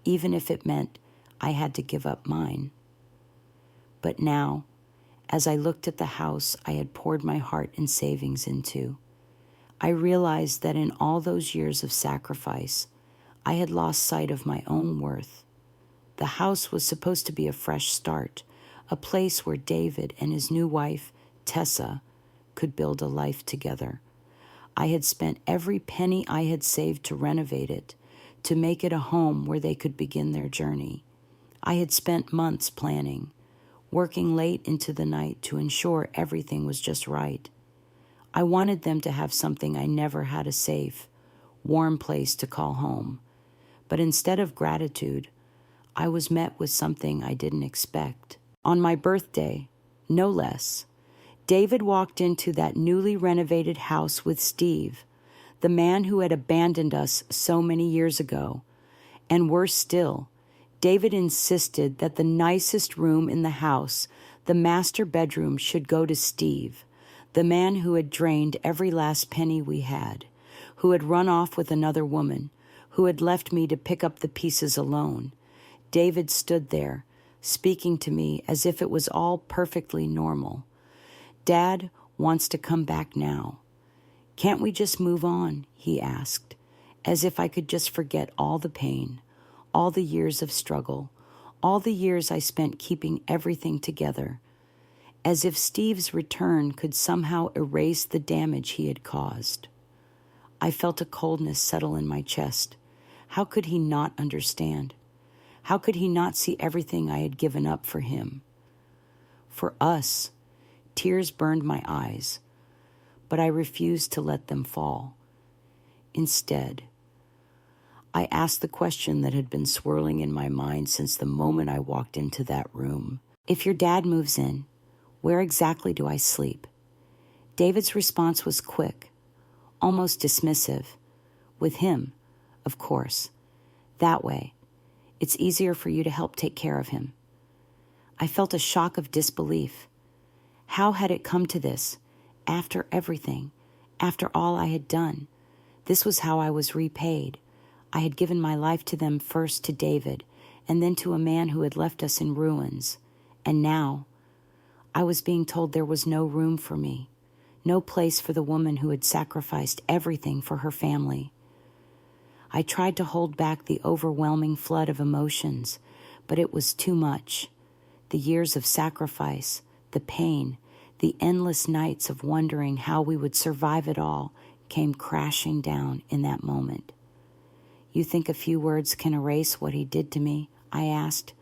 S1: even if it meant I had to give up mine. But now, as I looked at the house I had poured my heart and savings into, I realized that in all those years of sacrifice, I had lost sight of my own worth. The house was supposed to be a fresh start, a place where David and his new wife, Tessa, could build a life together. I had spent every penny I had saved to renovate it, to make it a home where they could begin their journey. I had spent months planning, working late into the night to ensure everything was just right. I wanted them to have something I never had, a safe, warm place to call home. But instead of gratitude, I was met with something I didn't expect. On my birthday, no less, David walked into that newly renovated house with Steve, the man who had abandoned us so many years ago. And worse still, David insisted that the nicest room in the house, the master bedroom, should go to Steve, the man who had drained every last penny we had, who had run off with another woman, who had left me to pick up the pieces alone. David stood there, speaking to me as if it was all perfectly normal. Dad wants to come back now. Can't we just move on? He asked, as if I could just forget all the pain, all the years of struggle, all the years I spent keeping everything together, as if Steve's return could somehow erase the damage he had caused. I felt a coldness settle in my chest. How could he not understand? How could he not see everything I had given up for him? For us, tears burned my eyes, but I refused to let them fall. Instead, I asked the question that had been swirling in my mind since the moment I walked into that room. If your dad moves in, where exactly do I sleep? David's response was quick, almost dismissive. With him, of course. That way, it's easier for you to help take care of him. I felt a shock of disbelief. How had it come to this? After everything, after all I had done, this was how I was repaid. I had given my life to them, first to David, and then to a man who had left us in ruins. And now, I was being told there was no room for me, no place for the woman who had sacrificed everything for her family. I tried to hold back the overwhelming flood of emotions, but it was too much. The years of sacrifice, the pain, the endless nights of wondering how we would survive it all came crashing down in that moment. You think a few words can erase what he did to me? I asked,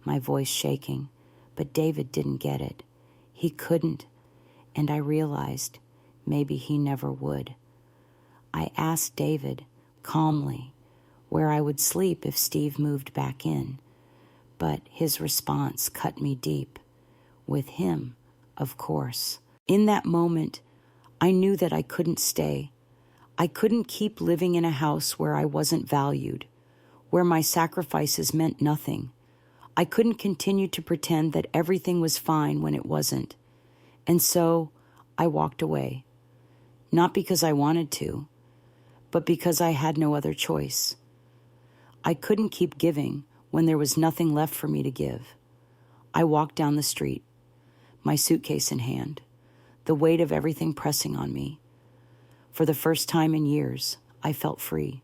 S1: my voice shaking. But David didn't get it. He couldn't, and I realized maybe he never would. I asked David, calmly, where I would sleep if Steve moved back in, but his response cut me deep. With him, of course. In that moment, I knew that I couldn't stay. I couldn't keep living in a house where I wasn't valued, where my sacrifices meant nothing. I couldn't continue to pretend that everything was fine when it wasn't. And so I walked away, not because I wanted to, but because I had no other choice. I couldn't keep giving when there was nothing left for me to give. I walked down the street, my suitcase in hand, the weight of everything pressing on me. For the first time in years, I felt free.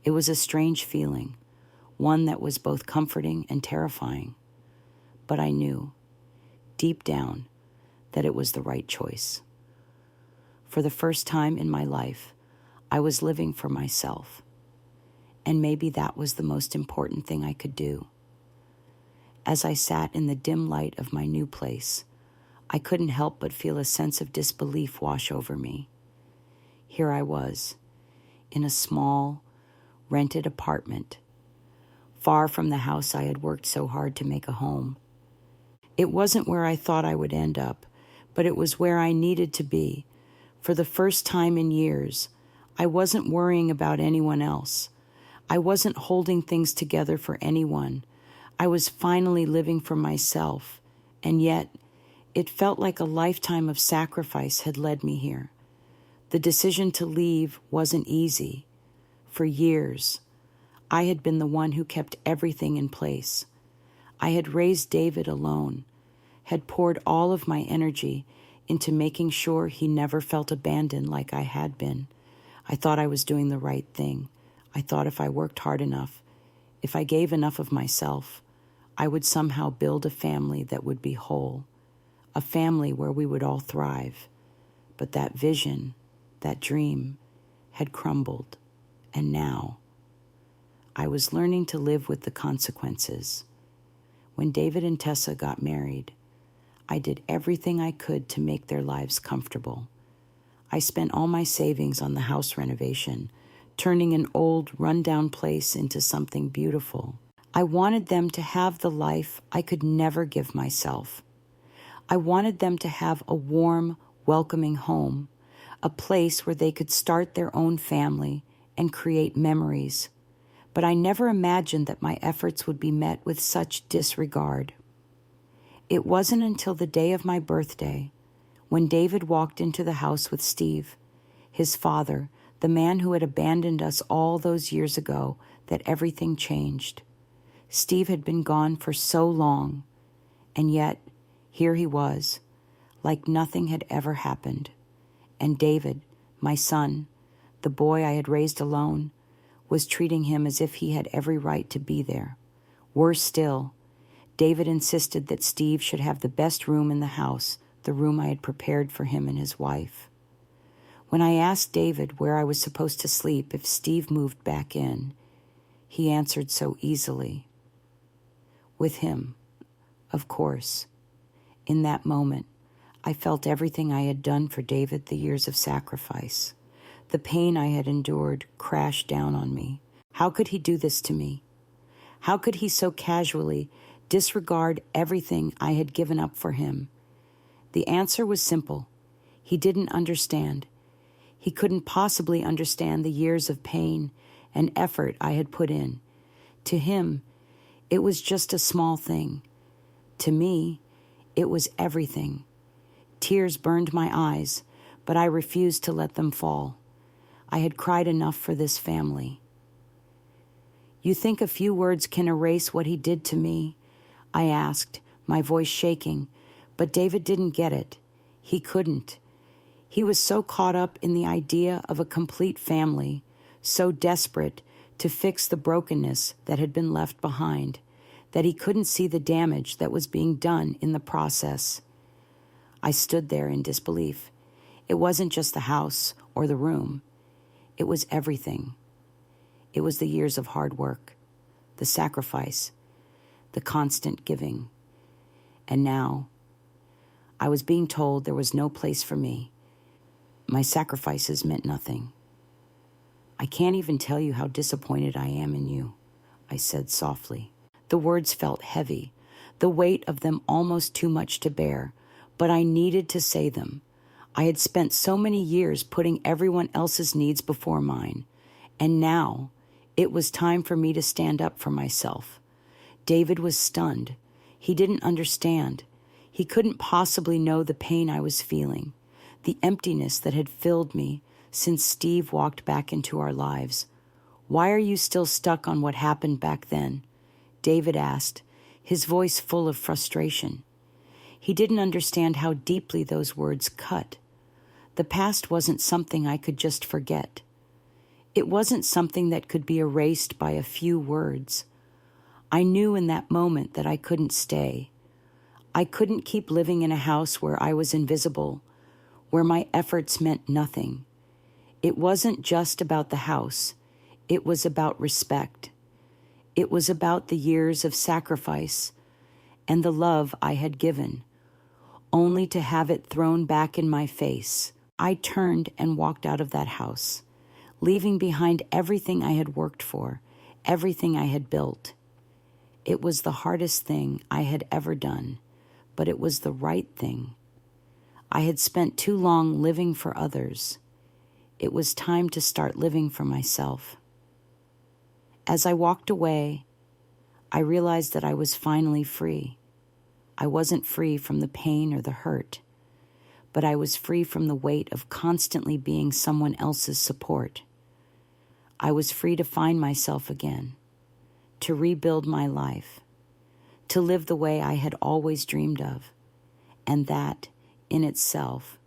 S1: It was a strange feeling, one that was both comforting and terrifying. But I knew, deep down, that it was the right choice. For the first time in my life, I was living for myself, and maybe that was the most important thing I could do. As I sat in the dim light of my new place, I couldn't help but feel a sense of disbelief wash over me. Here I was, in a small, rented apartment, far from the house I had worked so hard to make a home. It wasn't where I thought I would end up, but it was where I needed to be. For the first time in years, I wasn't worrying about anyone else. I wasn't holding things together for anyone. I was finally living for myself, and yet it felt like a lifetime of sacrifice had led me here. The decision to leave wasn't easy. For years, I had been the one who kept everything in place. I had raised David alone, had poured all of my energy into making sure he never felt abandoned like I had been. I thought I was doing the right thing. I thought if I worked hard enough, if I gave enough of myself, I would somehow build a family that would be whole, a family where we would all thrive. But that vision, that dream, had crumbled, and now I was learning to live with the consequences. When David and Tessa got married, I did everything I could to make their lives comfortable. I spent all my savings on the house renovation, turning an old, run-down place into something beautiful. I wanted them to have the life I could never give myself. I wanted them to have a warm, welcoming home, a place where they could start their own family and create memories. But I never imagined that my efforts would be met with such disregard. It wasn't until the day of my birthday, when David walked into the house with Steve, his father, the man who had abandoned us all those years ago, that everything changed. Steve had been gone for so long, and yet here he was, like nothing had ever happened. And David, my son, the boy I had raised alone, was treating him as if he had every right to be there. Worse still, David insisted that Steve should have the best room in the house, the room I had prepared for him and his wife. When I asked David where I was supposed to sleep if Steve moved back in, he answered so easily. With him, of course. In that moment, I felt everything I had done for David, the years of sacrifice. The pain I had endured crashed down on me. How could he do this to me? How could he so casually disregard everything I had given up for him? The answer was simple. He didn't understand. He couldn't possibly understand the years of pain and effort I had put in. To him, it was just a small thing. To me, it was everything. Tears burned my eyes, but I refused to let them fall. I had cried enough for this family. You think a few words can erase what he did to me? I asked, my voice shaking, but David didn't get it. He couldn't. He was so caught up in the idea of a complete family, so desperate to fix the brokenness that had been left behind, that he couldn't see the damage that was being done in the process. I stood there in disbelief. It wasn't just the house or the room. It was everything. It was the years of hard work, the sacrifice, the constant giving. And now, I was being told there was no place for me. My sacrifices meant nothing. I can't even tell you how disappointed I am in you, I said softly. The words felt heavy, the weight of them almost too much to bear, but I needed to say them. I had spent so many years putting everyone else's needs before mine, and now it was time for me to stand up for myself. David was stunned. He didn't understand. He couldn't possibly know the pain I was feeling, the emptiness that had filled me since Steve walked back into our lives. Why are you still stuck on what happened back then? David asked, his voice full of frustration. He didn't understand how deeply those words cut. The past wasn't something I could just forget. It wasn't something that could be erased by a few words. I knew in that moment that I couldn't stay. I couldn't keep living in a house where I was invisible, where my efforts meant nothing. It wasn't just about the house. It was about respect. It was about the years of sacrifice and the love I had given, only to have it thrown back in my face. I turned and walked out of that house, leaving behind everything I had worked for, everything I had built. It was the hardest thing I had ever done, but it was the right thing. I had spent too long living for others. It was time to start living for myself. As I walked away, I realized that I was finally free. I wasn't free from the pain or the hurt, but I was free from the weight of constantly being someone else's support. I was free to find myself again, to rebuild my life, to live the way I had always dreamed of, and that, in itself,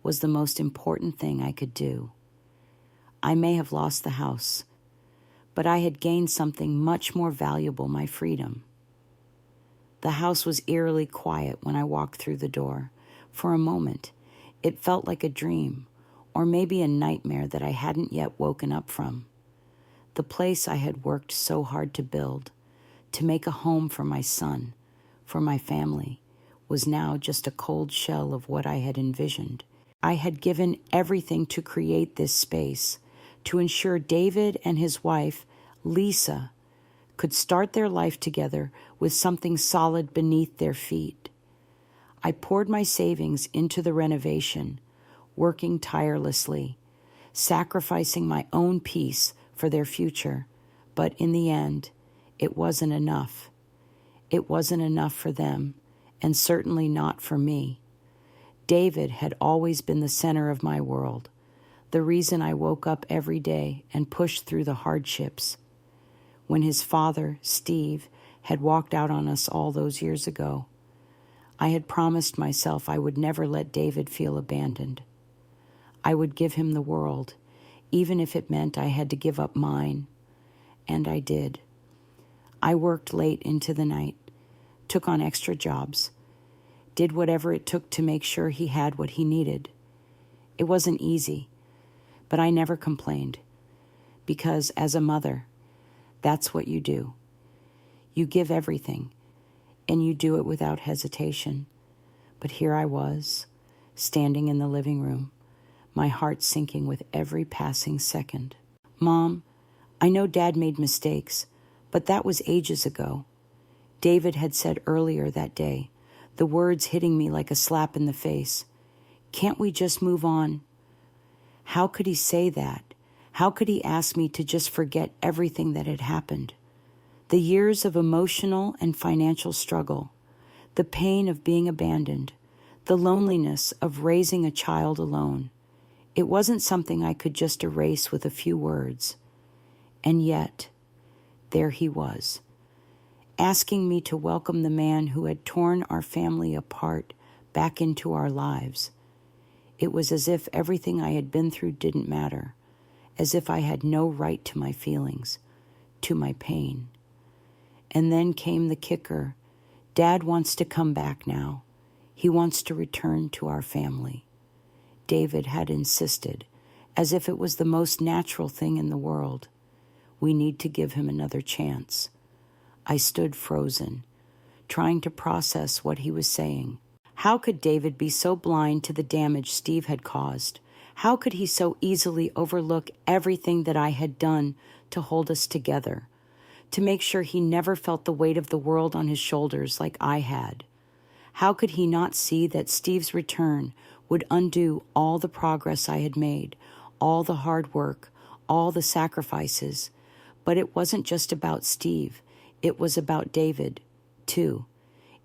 S1: was the most important thing I could do. I may have lost the house, but I had gained something much more valuable, my freedom. The house was eerily quiet when I walked through the door. For a moment, it felt like a dream, or maybe a nightmare that I hadn't yet woken up from. The place I had worked so hard to build, to make a home for my son, for my family, was now just a cold shell of what I had envisioned. I had given everything to create this space, to ensure David and his wife, Lisa, could start their life together with something solid beneath their feet. I poured my savings into the renovation, working tirelessly, sacrificing my own peace for their future, but in the end, it wasn't enough. It wasn't enough for them, and certainly not for me. David had always been the center of my world, the reason I woke up every day and pushed through the hardships. When his father, Steve, had walked out on us all those years ago, I had promised myself I would never let David feel abandoned. I would give him the world, even if it meant I had to give up mine. And I did. I worked late into the night, took on extra jobs, did whatever it took to make sure he had what he needed. It wasn't easy, but I never complained, because as a mother, that's what you do. You give everything, and you do it without hesitation. But here I was, standing in the living room, my heart sinking with every passing second. Mom, I know Dad made mistakes, but that was ages ago. David had said earlier that day, the words hitting me like a slap in the face. Can't we just move on? How could he say that? How could he ask me to just forget everything that had happened? The years of emotional and financial struggle, the pain of being abandoned, the loneliness of raising a child alone. It wasn't something I could just erase with a few words. And yet, there he was, asking me to welcome the man who had torn our family apart back into our lives. It was as if everything I had been through didn't matter, as if I had no right to my feelings, to my pain. And then came the kicker. Dad wants to come back now. He wants to return to our family. David had insisted, as if it was the most natural thing in the world. We need to give him another chance. I stood frozen, trying to process what he was saying. How could David be so blind to the damage Steve had caused? How could he so easily overlook everything that I had done to hold us together, to make sure he never felt the weight of the world on his shoulders like I had? How could he not see that Steve's return would undo all the progress I had made, all the hard work, all the sacrifices? But it wasn't just about Steve. It was about David, too.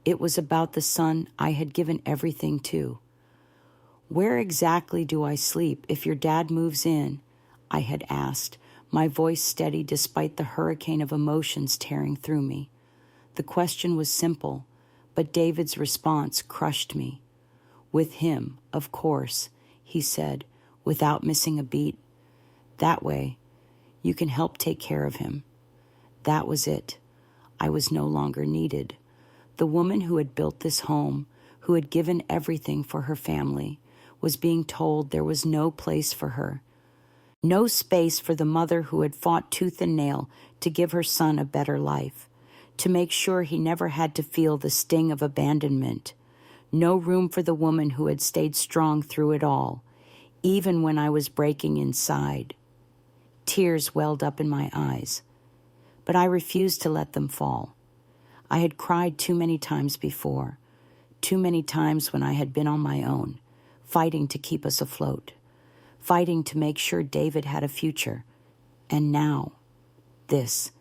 S1: It was about the son I had given everything to. Where exactly do I sleep if your dad moves in? I had asked, my voice steady despite the hurricane of emotions tearing through me. The question was simple, but David's response crushed me. With him, of course, he said, without missing a beat. That way, you can help take care of him. That was it. I was no longer needed. The woman who had built this home, who had given everything for her family, was being told there was no place for her. No space for the mother who had fought tooth and nail to give her son a better life, to make sure he never had to feel the sting of abandonment. No room for the woman who had stayed strong through it all, even when I was breaking inside. Tears welled up in my eyes, but I refused to let them fall. I had cried too many times before, too many times when I had been on my own, fighting to keep us afloat, fighting to make sure David had a future. And now, this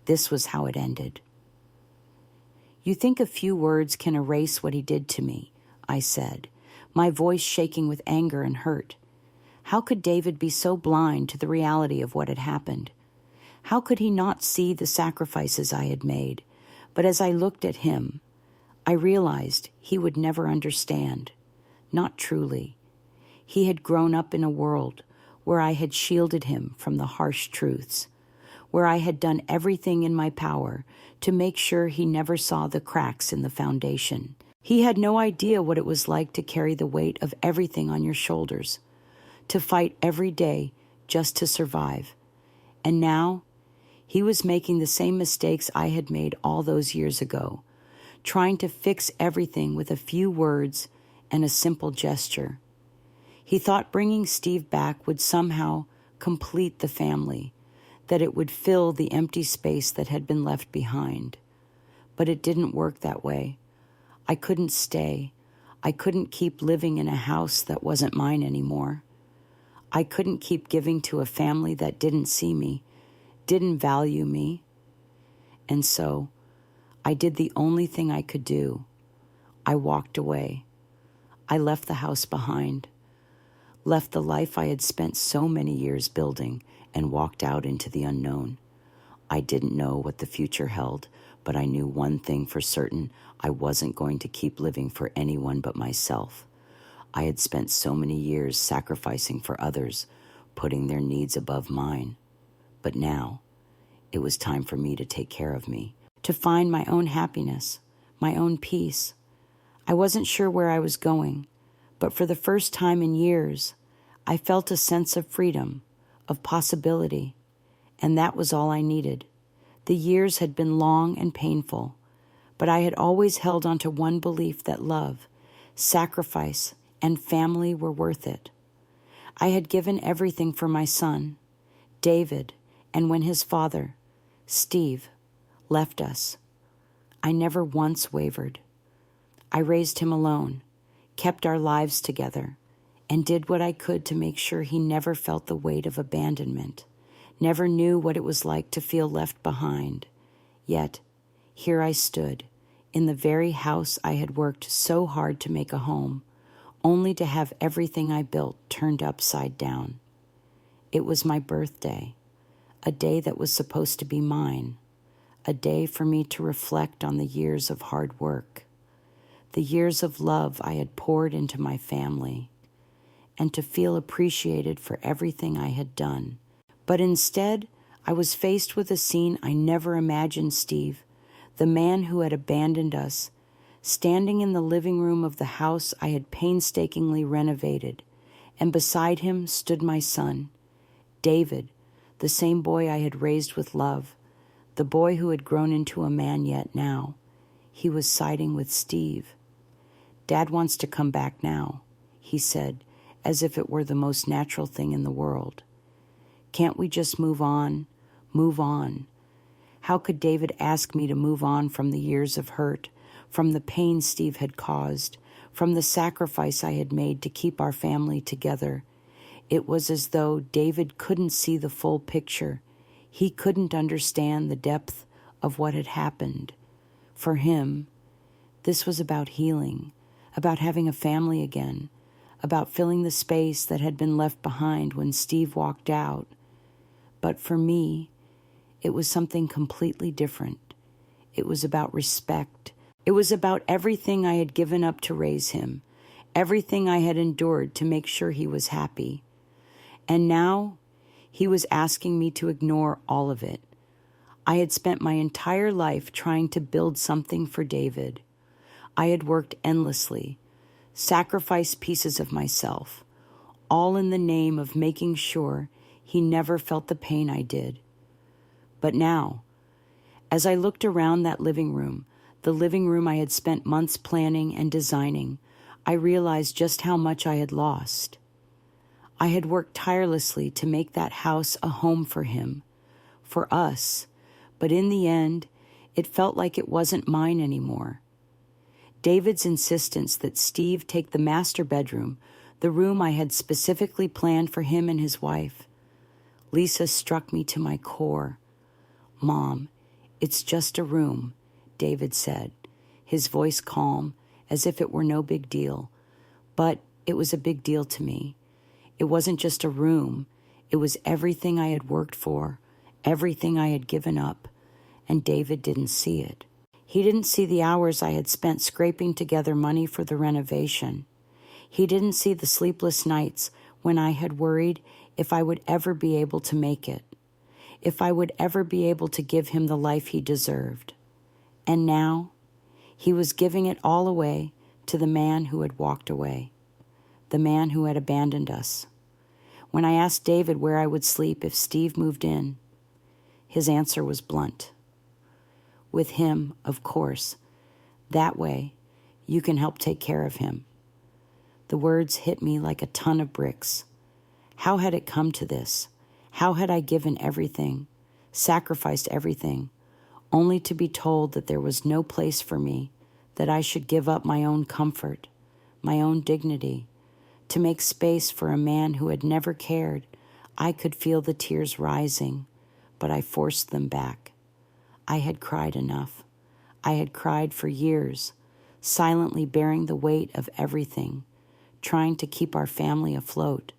S1: was how it ended. You think a few words can erase what he did to me, I said, my voice shaking with anger and hurt. How could David be so blind to the reality of what had happened? How could he not see the sacrifices I had made? But as I looked at him, I realized he would never understand. Not truly. He had grown up in a world where I had shielded him from the harsh truths, where I had done everything in my power to make sure he never saw the cracks in the foundation. He had no idea what it was like to carry the weight of everything on your shoulders, to fight every day just to survive. And now, he was making the same mistakes I had made all those years ago, trying to fix everything with a few words and a simple gesture. He thought bringing Steve back would somehow complete the family, that it would fill the empty space that had been left behind. But it didn't work that way. I couldn't stay. I couldn't keep living in a house that wasn't mine anymore. I couldn't keep giving to a family that didn't see me, didn't value me. And so, I did the only thing I could do. I walked away. I left the house behind, left the life I had spent so many years building, and walked out into the unknown. I didn't know what the future held, but I knew one thing for certain: I wasn't going to keep living for anyone but myself. I had spent so many years sacrificing for others, putting their needs above mine. But now, it was time for me to take care of me, to find my own happiness, my own peace. I wasn't sure where I was going, but for the first time in years, I felt a sense of freedom, of possibility, and that was all I needed. The years had been long and painful, but I had always held on to one belief: that love, sacrifice, and family were worth it. I had given everything for my son, David, and when his father, Steve, left us, I never once wavered. I raised him alone, kept our lives together, and did what I could to make sure he never felt the weight of abandonment, never knew what it was like to feel left behind. Yet, here I stood, in the very house I had worked so hard to make a home, only to have everything I built turned upside down. It was my birthday, a day that was supposed to be mine, a day for me to reflect on the years of hard work, the years of love I had poured into my family, and to feel appreciated for everything I had done. But instead, I was faced with a scene I never imagined: Steve, the man who had abandoned us, standing in the living room of the house I had painstakingly renovated, and beside him stood my son, David, the same boy I had raised with love, the boy who had grown into a man. Yet now, he was siding with Steve. "Dad wants to come back now," he said, as if it were the most natural thing in the world. "Can't we just move on? Move on?" How could David ask me to move on from the years of hurt, from the pain Steve had caused, from the sacrifice I had made to keep our family together? It was as though David couldn't see the full picture. He couldn't understand the depth of what had happened. For him, this was about healing, about having a family again, about filling the space that had been left behind when Steve walked out. But for me, it was something completely different. It was about respect. It was about everything I had given up to raise him, everything I had endured to make sure he was happy. And now, he was asking me to ignore all of it. I had spent my entire life trying to build something for David. I had worked endlessly, sacrificed pieces of myself, all in the name of making sure he never felt the pain I did. But now, as I looked around that living room, the living room I had spent months planning and designing, I realized just how much I had lost. I had worked tirelessly to make that house a home for him, for us, but in the end, it felt like it wasn't mine anymore. David's insistence that Steve take the master bedroom, the room I had specifically planned for him and his wife, Lisa, struck me to my core. "Mom, it's just a room," David said, his voice calm, as if it were no big deal. But it was a big deal to me. It wasn't just a room. It was everything I had worked for, everything I had given up, and David didn't see it. He didn't see the hours I had spent scraping together money for the renovation. He didn't see the sleepless nights when I had worried if I would ever be able to make it. if I would ever be able to give him the life he deserved. And now, he was giving it all away to the man who had walked away, the man who had abandoned us. When I asked David where I would sleep if Steve moved in, his answer was blunt. With him, of course. That way, you can help take care of him. The words hit me like a ton of bricks. How had it come to this? How had I given everything, sacrificed everything, only to be told that there was no place for me, that I should give up my own comfort, my own dignity, to make space for a man who had never cared? I could feel the tears rising, but I forced them back. I had cried enough. I had cried for years, silently bearing the weight of everything, trying to keep our family afloat.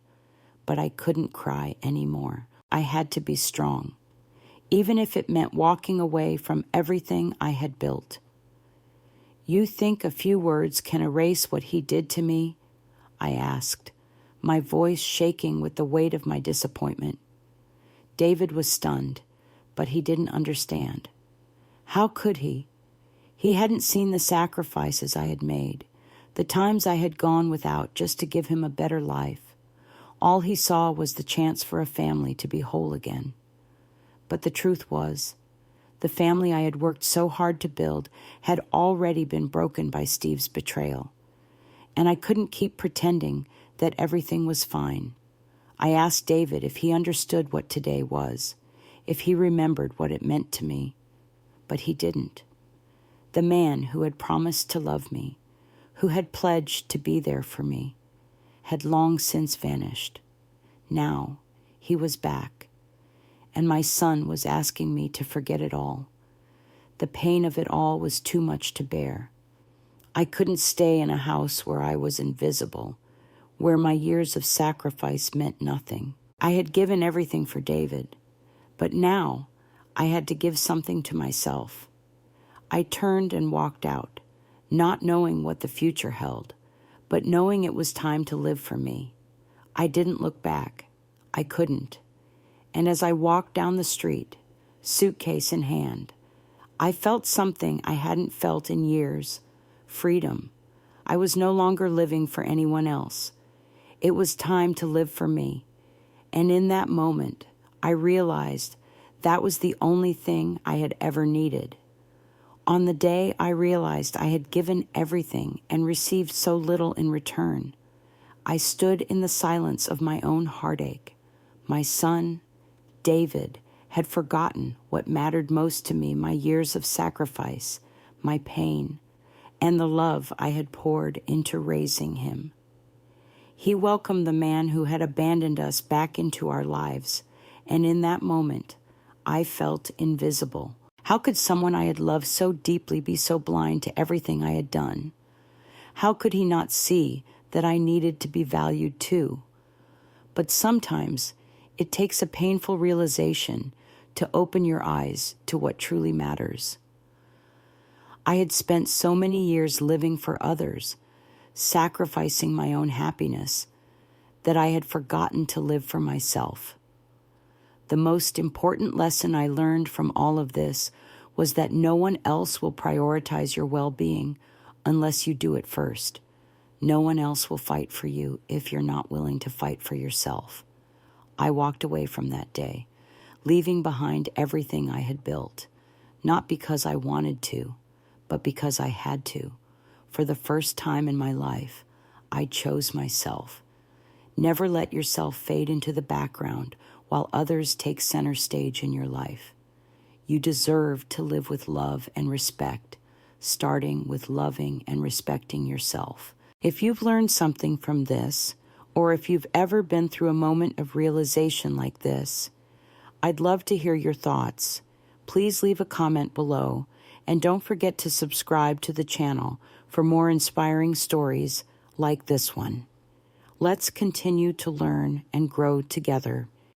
S1: But I couldn't cry anymore. I had to be strong, even if it meant walking away from everything I had built. You think a few words can erase what he did to me? I asked, my voice shaking with the weight of my disappointment. David was stunned, but he didn't understand. How could he? He hadn't seen the sacrifices I had made, the times I had gone without just to give him a better life. All he saw was the chance for a family to be whole again. But the truth was, the family I had worked so hard to build had already been broken by Steve's betrayal. And I couldn't keep pretending that everything was fine. I asked David if he understood what today was, if he remembered what it meant to me. But he didn't. The man who had promised to love me, who had pledged to be there for me, had long since vanished. Now he was back, and my son was asking me to forget it all. The pain of it all was too much to bear. I couldn't stay in a house where I was invisible, where my years of sacrifice meant nothing. I had given everything for David, but now I had to give something to myself. I turned and walked out, not knowing what the future held, but knowing it was time to live for me. I didn't look back. I couldn't. And as I walked down the street, suitcase in hand, I felt something I hadn't felt in years: freedom. I was no longer living for anyone else. It was time to live for me. And in that moment, I realized that was the only thing I had ever needed. On the day I realized I had given everything and received so little in return, I stood in the silence of my own heartache. My son, David, had forgotten what mattered most to me: my years of sacrifice, my pain, and the love I had poured into raising him. He welcomed the man who had abandoned us back into our lives, and in that moment, I felt invisible. How could someone I had loved so deeply be so blind to everything I had done? How could he not see that I needed to be valued too? But sometimes it takes a painful realization to open your eyes to what truly matters. I had spent so many years living for others, sacrificing my own happiness, that I had forgotten to live for myself. The most important lesson I learned from all of this was that no one else will prioritize your well-being unless you do it first. No one else will fight for you if you're not willing to fight for yourself. I walked away from that day, leaving behind everything I had built, not because I wanted to, but because I had to. For the first time in my life, I chose myself. Never let yourself fade into the background while others take center stage in your life. You deserve to live with love and respect, starting with loving and respecting yourself. If you've learned something from this, or if you've ever been through a moment of realization like this, I'd love to hear your thoughts. Please leave a comment below, and don't forget to subscribe to the channel for more inspiring stories like this one. Let's continue to learn and grow together.